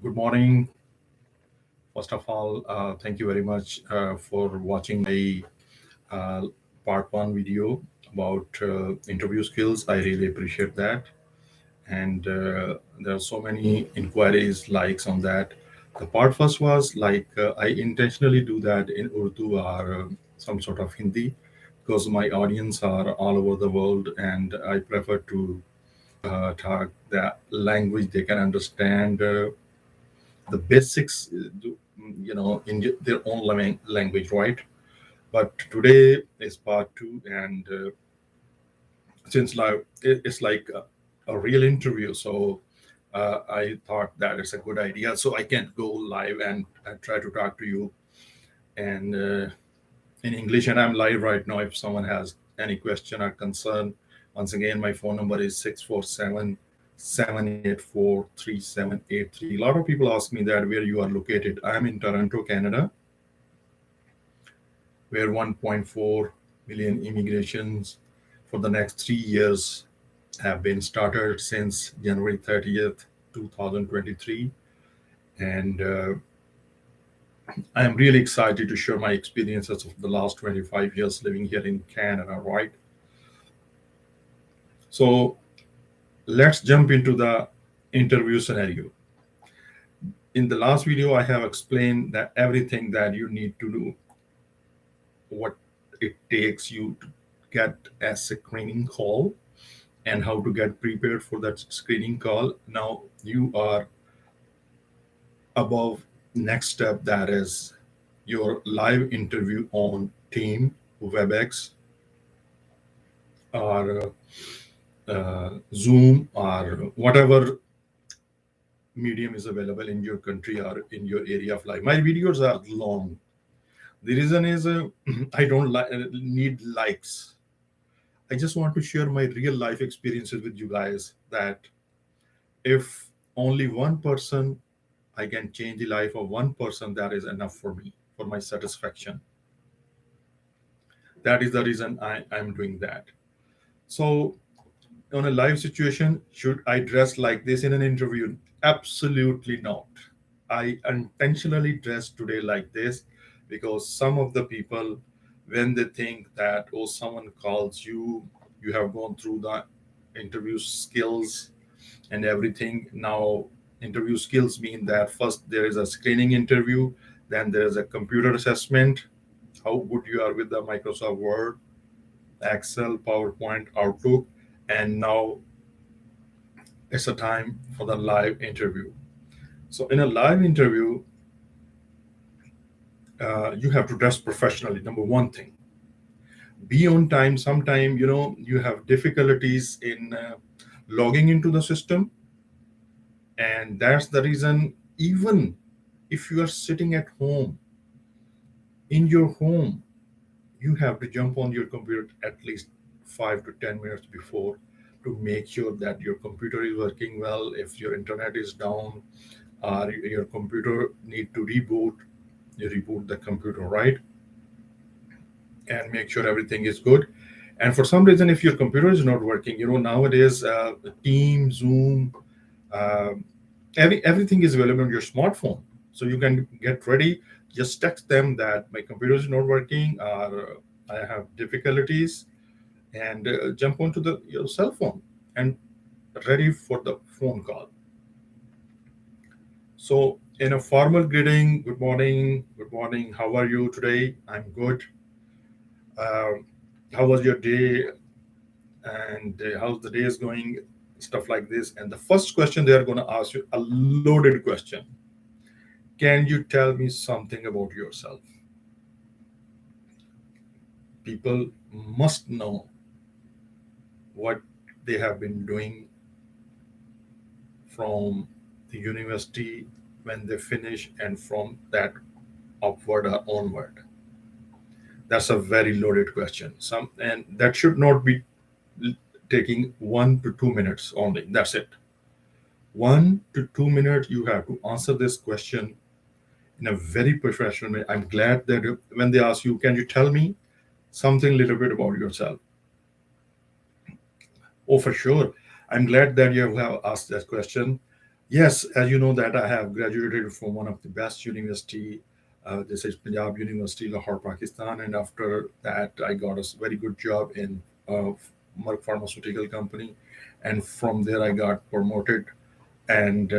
Good morning. First of all, thank you very much for watching my uh, part one video about interview skills. I really appreciate that. And there are so many inquiries, likes on that. The part first was like I intentionally do that in Urdu or some sort of Hindi because my audience are all over the world and I prefer to talk the language they can understand. The basics, in their own language, right? But today is part two, and since like it's like a real interview, so I thought that it's a good idea. So I can go live and try to talk to you and in English, and I'm live right now. If someone has any question or concern, once again, my phone number is 647-784-3783. A lot of people ask me that where you are located. I'm in Toronto, Canada, where 1.4 million immigrations for the next 3 years have been started since January 30th, 2023. And I'm really excited to share my experiences of the last 25 years living here in Canada, right? So let's jump into the interview scenario. In the last video, I have explained that everything that you need to do, what it takes you to get a screening call and how to get prepared for that screening call. Now you are above next step, that is your live interview on Team, WebEx, or Zoom, or whatever medium is available in your country or in your area of life. My videos are long. The reason is I don't need likes. I just want to share my real life experiences with you guys, that if only one person, I can change the life of one person, that is enough for me, for my satisfaction. That is the reason I'm doing that. So on a live situation, should I dress like this in an interview? Absolutely not. I intentionally dressed today like this because some of the people, when they think that, oh, someone calls you, you have gone through the interview skills and everything. Now, interview skills mean that first there is a screening interview, then there is a computer assessment, how good you are with the Microsoft Word, Excel, PowerPoint, Outlook, and now it's a time for the live interview. So in a live interview, you have to dress professionally. Number one thing, be on time. Sometime you have difficulties in logging into the system, and that's the reason. Even if you are sitting at home, in your home, you have to jump on your computer at least 5 to 10 minutes before to make sure that your computer is working well. If your internet is down or your computer need to reboot, you reboot the computer, right? And make sure everything is good. And for some reason, if your computer is not working, nowadays, Team, Zoom, uh, everything is available on your smartphone. So you can get ready. Just text them that my computer is not working, or I have difficulties, and jump onto your cell phone and ready for the phone call. So in a formal greeting, good morning, how are you today? I'm good. Um, how was your day? And how's the day is going? Stuff like this. And the first question they are going to ask you, a loaded question. Can you tell me something about yourself? People must know what they have been doing from the university when they finish and from that upward or onward. That's a very loaded question. And that should not be taking 1 to 2 minutes only. That's it. 1 to 2 minutes, you have to answer this question in a very professional way. I'm glad that when they ask you, can you tell me something a little bit about yourself? Oh, for sure. I'm glad that you have asked that question. Yes, as you know that I have graduated from one of the best university. This is Punjab University, Lahore, Pakistan, and after that I got a very good job in Merck Pharmaceutical Company, and from there I got promoted and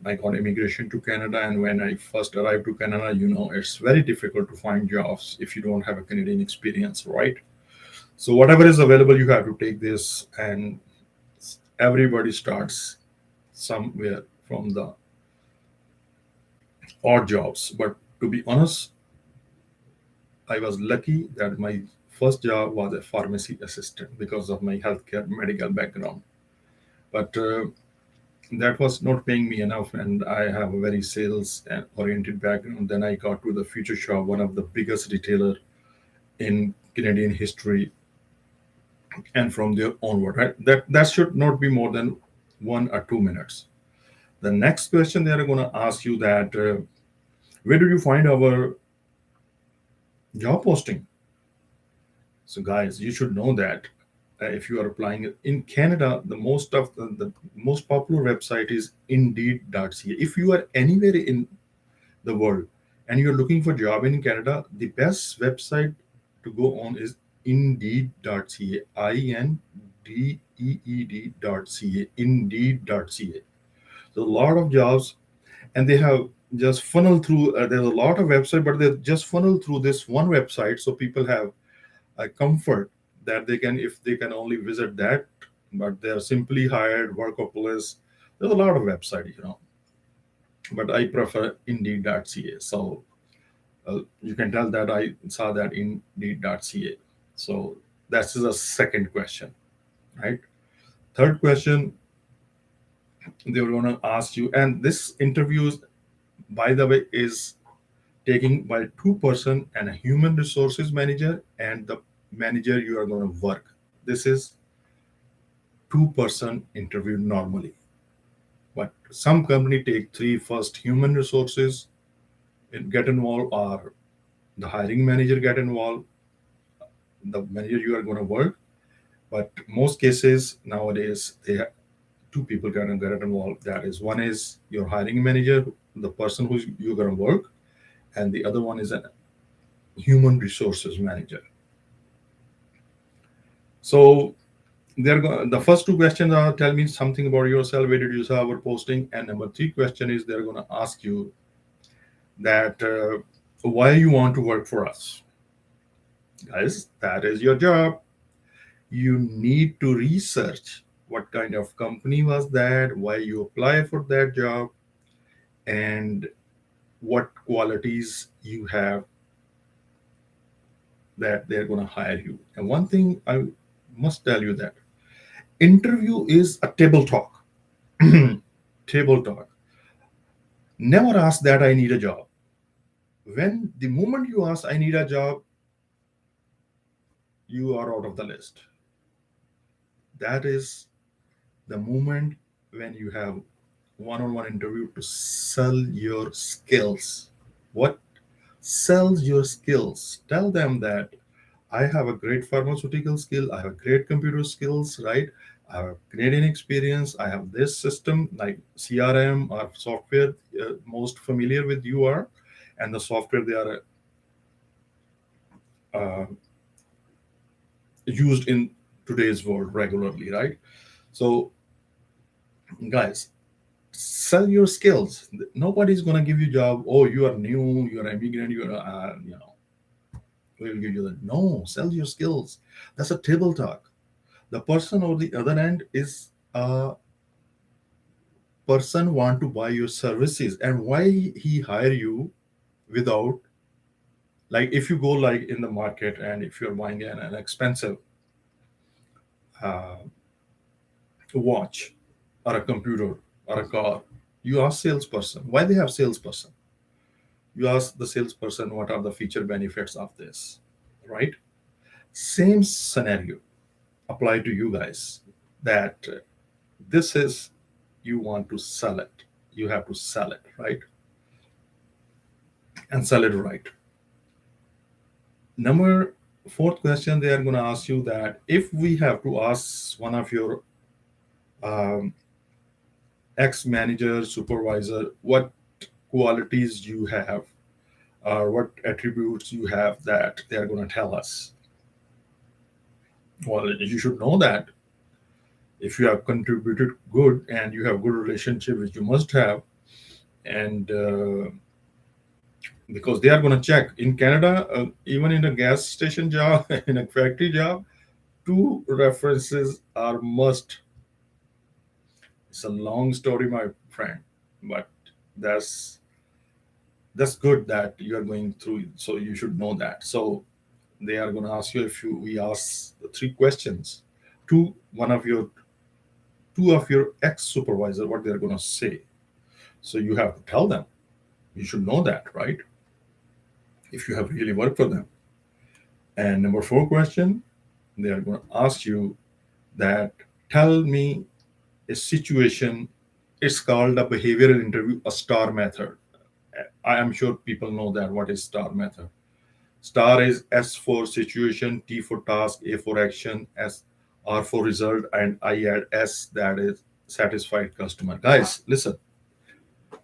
I got immigration to Canada. And when I first arrived to Canada, it's very difficult to find jobs if you don't have a Canadian experience, right? So whatever is available, you have to take this, and everybody starts somewhere from the odd jobs. But to be honest, I was lucky that my first job was a pharmacy assistant because of my healthcare medical background. But that was not paying me enough, and I have a very sales oriented background. Then I got to the Future Shop, one of the biggest retailer in Canadian history, and from there onward, right? That should not be more than 1 or 2 minutes. The next question they are going to ask you that where did you find our job posting? So, guys, you should know that if you are applying in Canada, the most popular website is Indeed.ca. If you are anywhere in the world and you're looking for job in Canada, the best website to go on is Indeed.ca. Indeed.ca. Indeed.ca. So a lot of jobs, and they have just funnel through. There's a lot of website, but they just funnel through this one website, so people have a comfort that they can, if they can only visit that, but they are simply hired workopolis. There's a lot of website, but I prefer Indeed.ca. So you can tell that I saw that in Indeed.ca. So that's the second question, right? Third question they were going to ask you, and this interviews, by the way, is taking by two-person and a human resources manager and the manager you are going to work. This is two-person interview normally, but some company take three: first human resources get involved, or the hiring manager get involved, the manager you are going to work. But most cases nowadays, two people can get involved. That is, one is your hiring manager, the person who's you're going to work, and the other one is a human resources manager. So the first two questions are, tell me something about yourself, where did you saw our posting, and number three question is they're going to ask you that why you want to work for us. Guys, that is your job. You need to research what kind of company was that, why you apply for that job, and what qualities you have that they're going to hire you. And one thing I must tell you that interview is a table talk. Table talk. Never ask that I need a job. When the moment you ask I need a job, you are out of the list. That is the moment when you have one-on-one interview to sell your skills. What? Sells your skills. Tell them that I have a great pharmaceutical skill, I have great computer skills, right? I have Canadian experience, I have this system like CRM or software, most familiar with you are, and the software they are uh, used in today's world regularly, right? So, guys, sell your skills. Nobody's gonna give you job. Oh, you are new, you are immigrant, you are, we will give you that. No, sell your skills. That's a table talk. The person on the other end is a person want to buy your services, and why he hire you without, like, if you go like in the market and if you're buying an expensive uh, watch or a computer or a car, you ask salesperson why they have salesperson. You ask the salesperson what are the feature benefits of this, right? Same scenario apply to you guys, that this is, you want to sell it, you have to sell it, right? And sell it right. Number fourth question they are going to ask you that if we have to ask one of your um, ex manager, supervisor, what qualities you have or what attributes you have that they are going to tell us. Well, you should know that if you have contributed good and you have good relationship, which you must have, and because they are going to check in Canada, even in a gas station job, in a factory job, two references are must. It's a long story, my friend, but that's that's good that you are going through. So you should know that. So they are going to ask you if you we ask the three questions to one of your two of your ex supervisor what they are going to say. So you have to tell them. You should know that, right? If you have really worked for them. And number four question, they are going to ask you that tell me a situation. It's called a behavioral interview, a STAR method. I am sure people know that what is STAR method. STAR is S for situation, T for task, A for action, S R for result, and I add S, that is satisfied customer. Guys, listen.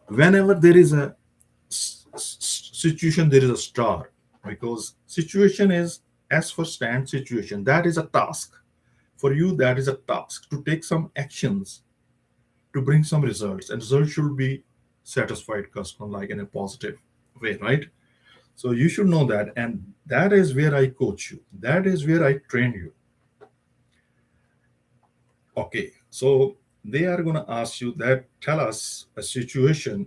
Whenever there is a situation, there is a star, because situation is S for stand situation. That is a task for you. That is a task to take some actions to bring some results, and results should be satisfied customer, like in a positive way, right? So you should know that, and that is where I coach you. That is where I train you. Okay, so they are going to ask you that tell us a situation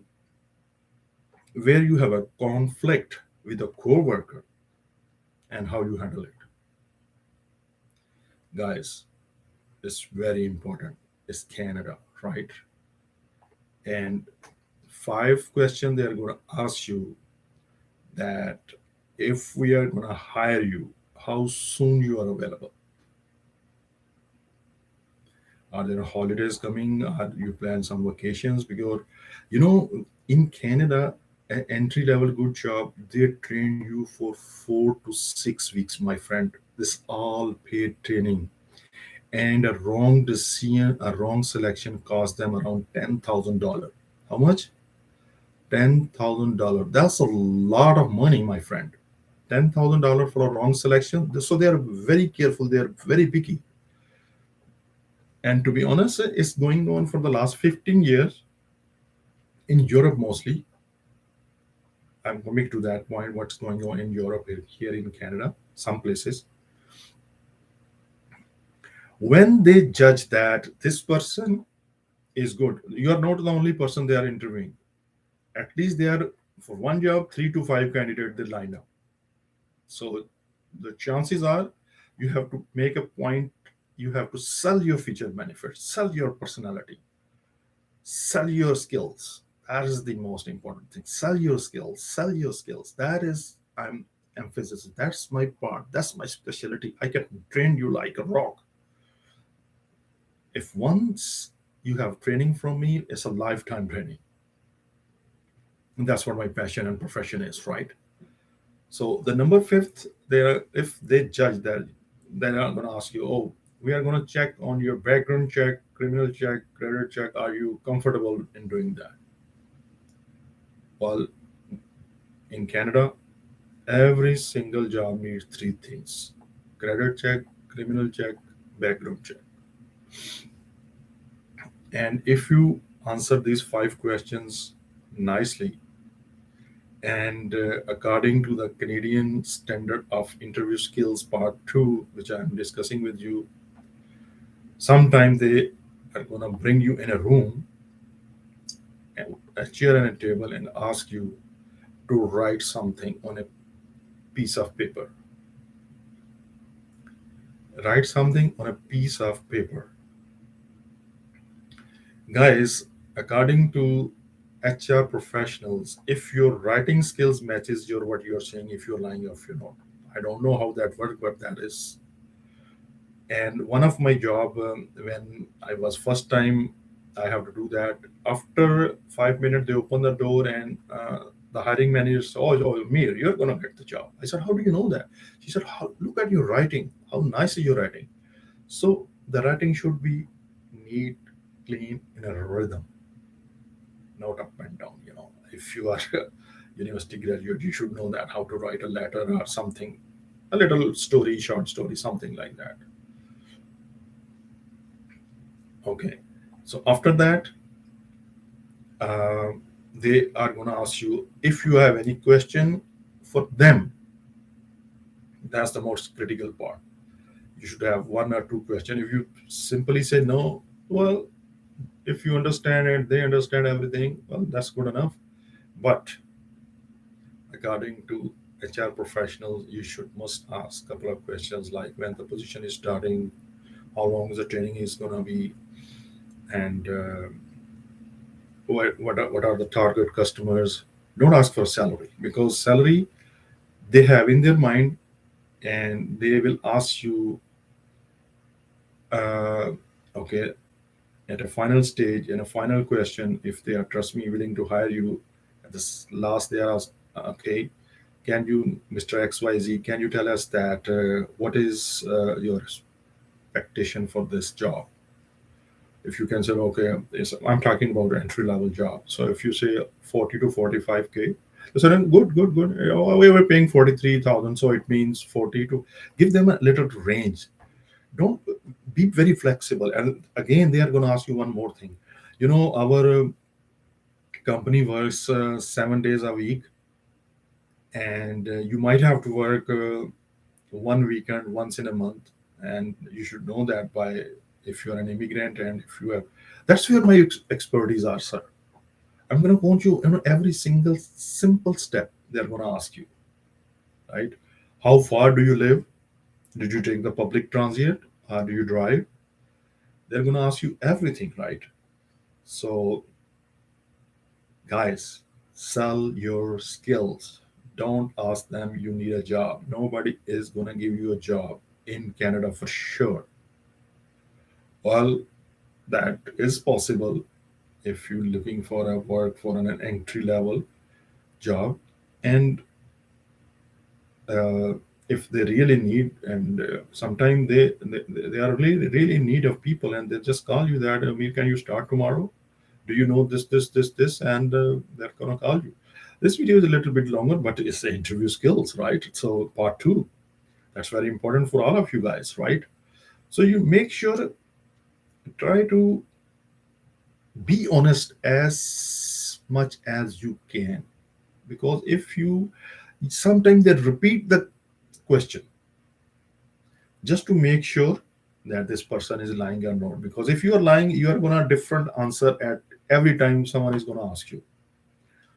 where you have a conflict with a coworker and how you handle it. Guys, it's very important. It's Canada, right? And five questions they are going to ask you that if we are going to hire you, how soon you are available. Are there holidays coming? Are you plan some vacations? Because you know, in Canada, an entry level good job, they train you for 4 to 6 weeks, my friend. This all paid training. And a wrong decision, a wrong selection cost them around $10,000. How much? $10,000. That's a lot of money, my friend. $10,000 for a wrong selection. So they are very careful. They are very picky. And to be honest, it's going on for the last 15 years in Europe mostly. I'm coming to that point, what's going on in Europe, here in Canada, some places. When they judge that this person is good, you are not the only person they are interviewing. At least they are, for one job, 3 to 5 candidates they line up. So the chances are you have to make a point, you have to sell your feature benefits, sell your personality, sell your skills. That is the most important thing. Sell your skills, sell your skills. That is, I'm emphasis. That's my part. That's my specialty. I can train you like a rock. If once you have training from me, it's a lifetime training. And that's what my passion and profession is, right? So the number fifth, there, if they judge that, then I'm going to ask you, oh, we are going to check on your background check, criminal check, credit check. Are you comfortable in doing that? Well, in Canada, every single job needs three things: credit check, criminal check, background check. And if you answer these five questions nicely, and according to the Canadian Standard of Interview Skills Part 2, which I'm discussing with you, sometime they are going to bring you in a room, a chair and a table, and ask you to write something on a piece of paper. Write something on a piece of paper. Guys, according to HR professionals, if your writing skills matches your what you're saying, if you're lying or if you're not. I don't know how that works, but that is. And one of my job, when I was first time, I have to do that. After 5 minutes, they open the door and the hiring manager said, oh, Mir, you're gonna get the job. I said, how do you know that? She said, look at your writing. How nice is your writing? So the writing should be neat, clean, in a rhythm. not up and down. If you are a university graduate, you should know that how to write a letter or something, a little story, short story, something like that. Okay. So after that, uh, they are going to ask you if you have any question for them. That's the most critical part. You should have one or two questions. If you simply say no, well, if you understand it, they understand everything, well, that's good enough. But according to HR professionals, you should must ask a couple of questions like when the position is starting, how long the training is going to be, and what are the target customers. Don't ask for salary, because salary they have in their mind, and they will ask you, uh, okay, at a final stage, in a final question, if they are, trust me, willing to hire you, at this last they are asked, okay, can you, Mr. XYZ, can you tell us that what is your expectation for this job? If you can say, okay, I'm talking about entry level job. So if you say 40 to 45K, they say, good, good, good. Oh, we were paying 43,000, so it means 40 to, give them a little range. Don't, be very flexible. And again, they are going to ask you one more thing. Our company works 7 days a week, and you might have to work one weekend once in a month, and you should know that by, if you're an immigrant, and if you have, that's where my expertise are, sir. I'm going to coach you, every single simple step they're going to ask you, right? How far do you live? Did you take the public transit? Do you drive? They're going to ask you everything, right? So, guys, sell your skills. Don't ask them you need a job. Nobody is going to give you a job in Canada for sure. Well, that is possible if you're looking for a work for an entry level job, and uh, if they really need, and sometimes they are really in need of people, and they just call you that, can you start tomorrow? Do you know this, and they're gonna call you. This video is a little bit longer, but it's the interview skills, right? So part two, that's very important for all of you guys, right? So you make sure, try to be honest as much as you can, because if you, sometimes they repeat the question just to make sure that this person is lying or not, because if you are lying, you are going to different answer at every time someone is going to ask you.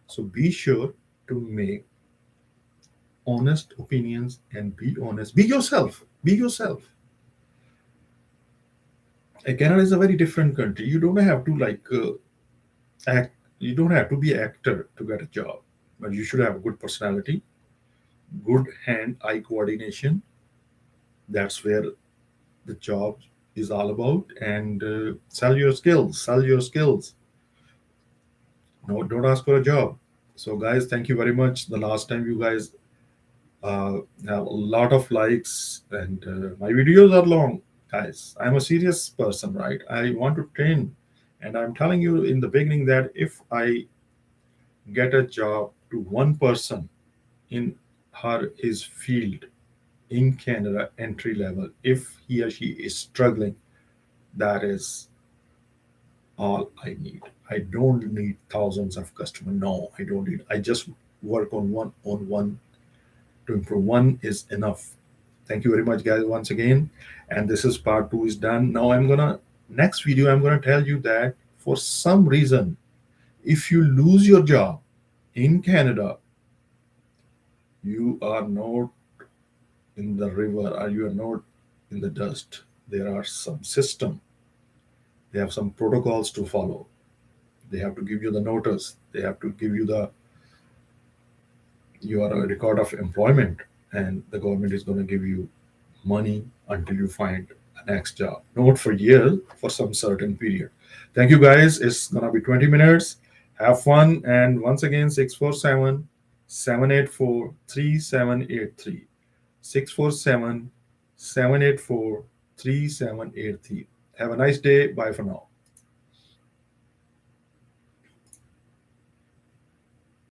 So be sure to make honest opinions, and be honest, be yourself, be yourself. Canada is a very different country. You don't have to act, you don't have to be an actor to get a job, but you should have a good personality, good hand eye coordination. That's where the job is all about. And sell your skills, sell your skills. No, don't ask for a job. So guys, thank you very much. The last time you guys have a lot of likes, and my videos are long, guys. I'm a serious person, right? I want to train, and I'm telling you in the beginning that if I get a job to one person in her his field in Canada, entry level, if he or she is struggling, that is all I need. I don't need thousands of customers. No, I don't need. I just work on one to improve. One is enough. Thank you very much, guys, once again. And this is part two is done. Now I'm gonna, next video I'm gonna tell you that for some reason, if you lose your job in Canada, you are not in the river, or you are not in the dust. There are some system. They have some protocols to follow. They have to give you the notice. They have to give you the, your record of employment, and the government is going to give you money until you find a next job. Not for years, for some certain period. Thank you, guys. It's going to be 20 minutes. Have fun. And once again, 647-784-3783. 647-784-3783. Have a nice day. Bye for now.